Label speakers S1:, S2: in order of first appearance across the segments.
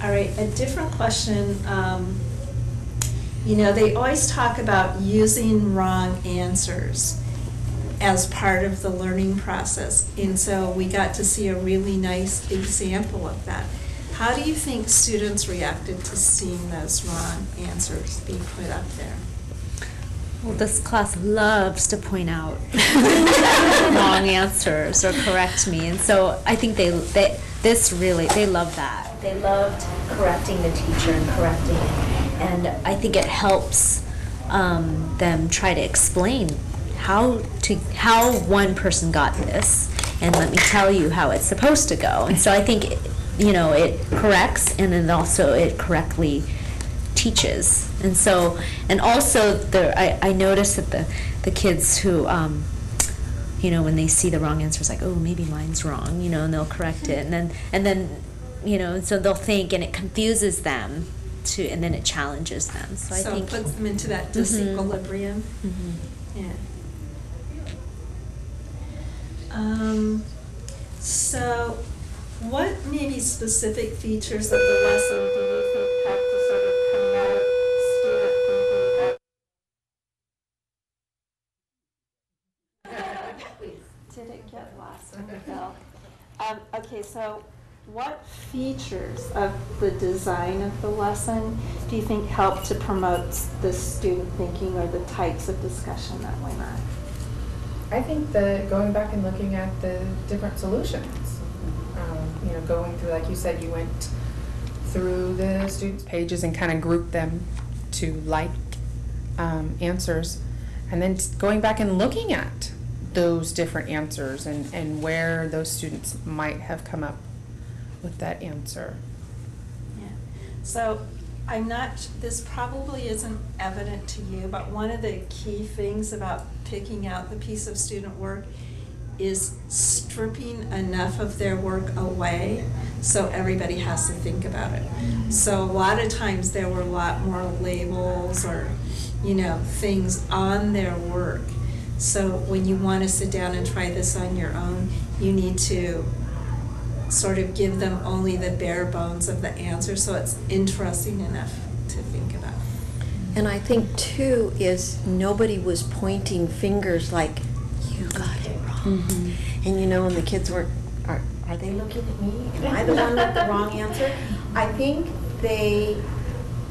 S1: All right, a different question. They always talk about using wrong answers as part of the learning process. And so we got to see a really nice example of that. How do you think students reacted to seeing those wrong answers be put up there?
S2: Well, this class loves to point out wrong answers or correct me. And so I think they love that. They loved correcting the teacher and correcting it. And I think it helps them try to explain how one person got this, and let me tell you how it's supposed to go. And so I think it corrects, and then also it correctly teaches. And so, and also I noticed that the kids who when they see the wrong answer, it's like, oh, maybe mine's wrong, and they'll correct it, and then so they'll think, and it confuses them and then it challenges them. So I think
S1: it puts them into that disequilibrium.
S2: Mm-hmm.
S1: Yeah. So what maybe specific features of the lesson do you think help to sort of promote student thinking? Did it get lost in the bill? Okay, so what features of the design of the lesson do you think help to promote the student thinking or the types of discussion that went on?
S3: I think that going back and looking at the different solutions, going through, like you said, you went through the students' pages and kind of grouped them to answers, and then going back and looking at those different answers and where those students might have come up with that answer.
S1: Yeah. So this probably isn't evident to you, but one of the key things about picking out the piece of student work is stripping enough of their work away so everybody has to think about it. So a lot of times there were a lot more labels or things on their work. So when you want to sit down and try this on your own, you need to sort of give them only the bare bones of the answer so it's interesting enough to think about.
S4: And I think too is nobody was pointing fingers like, you got it wrong. Mm-hmm. And the kids were, are they looking at me? Am I the one with the wrong answer? I think they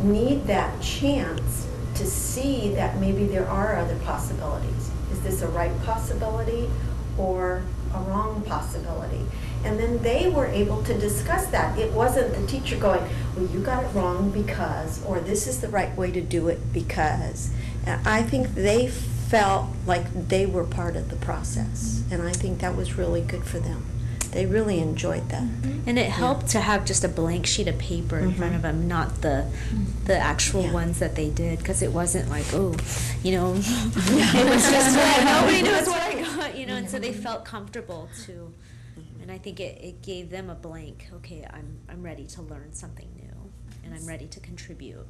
S4: need that chance to see that maybe there are other possibilities. Is this a right possibility or a wrong possibility? And then they were able to discuss that. It wasn't the teacher going, well, you got it wrong because, or this is the right way to do it because. And I think they felt like they were part of the process. And I think that was really good for them. They really enjoyed that.
S2: Mm-hmm. And it helped to have just a blank sheet of paper in front of them, not the actual ones that they did, because it wasn't like, it was just like, nobody knows what I got, and so they felt comfortable to. And I think it gave them a blank, okay, I'm ready to learn something new, and I'm ready to contribute.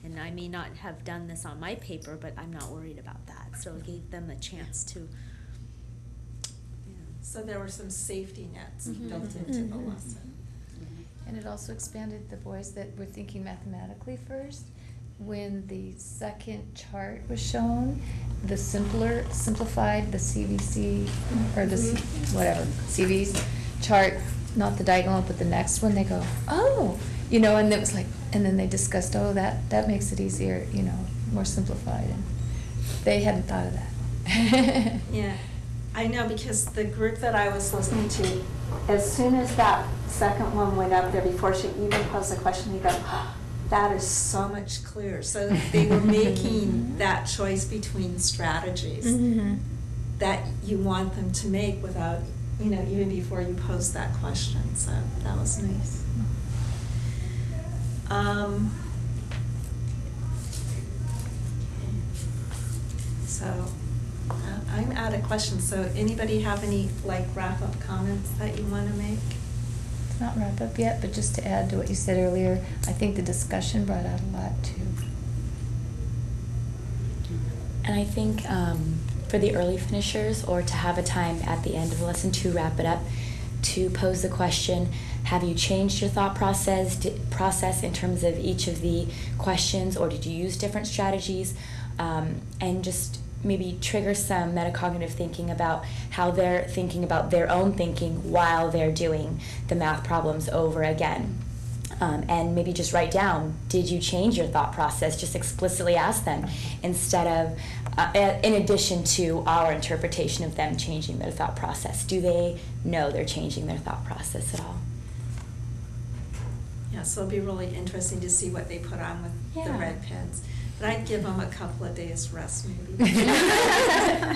S2: And I may not have done this on my paper, but I'm not worried about that. So it gave them a chance to.
S1: So there were some safety nets built into the lesson.
S5: And it also expanded the boys that were thinking mathematically first. When the second chart was shown, the simplified, the CVC, or the CV's chart, not the diagonal, but the next one, they go, oh, and it was like, and then they discussed, oh, that makes it easier, more simplified. And they hadn't thought of that.
S1: Yeah. I know, because the group that I was listening to, as soon as that second one went up there, before she even posed the question, you go, oh, that is so much clearer. So they were making that choice between strategies that you want them to make without, even before you pose that question. So that was nice. So I'm out of questions. So anybody have any wrap-up comments that you want to make?
S5: It's not wrap up yet, but just to add to what you said earlier, I think the discussion brought out a lot too.
S6: And I think for the early finishers, or to have a time at the end of the lesson to wrap it up, to pose the question, have you changed your thought process in terms of each of the questions, or did you use different strategies? And just maybe trigger some metacognitive thinking about how they're thinking about their own thinking while they're doing the math problems over again. And maybe just write down, did you change your thought process? Just explicitly ask them instead of, in addition to our interpretation of them changing their thought process. Do they know they're changing their thought process at all?
S1: Yeah, so it'll be really interesting to see what they put on with the
S6: Yeah.
S1: red pens. But I'd give them a couple of days rest maybe. You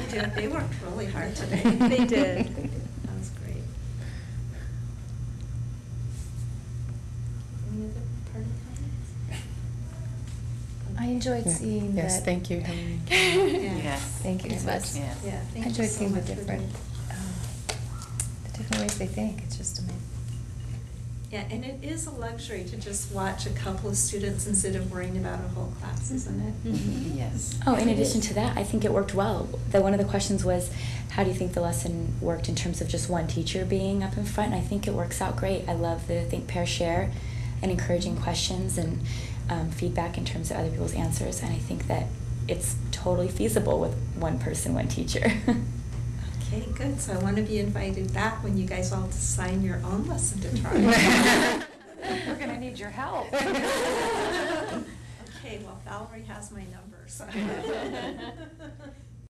S1: did. They worked really hard today.
S2: They did.
S1: That was great. Any other party comments?
S5: I enjoyed
S3: Yeah.
S5: seeing that.
S3: Yes, thank you, Helen.
S1: Yes.
S5: Thank you very much.
S1: Yeah,
S5: I
S1: thank you
S5: enjoyed
S1: so
S5: seeing the
S1: much for
S5: different,
S1: doing
S5: the different ways they think. It's just amazing.
S1: Yeah, and it is a luxury to just watch a couple of students instead of worrying about a whole class, isn't it?
S7: Yes.
S6: Oh, in addition to that, I think it worked well. One of the questions was, how do you think the lesson worked in terms of just one teacher being up in front? And I think it works out great. I love the think, pair, share, and encouraging questions and feedback in terms of other people's answers. And I think that it's totally feasible with one person, one teacher.
S1: Okay, good. So I want to be invited back when you guys all design your own lesson to try.
S5: We're going to need your help.
S1: Okay, well, Valerie has my number, so.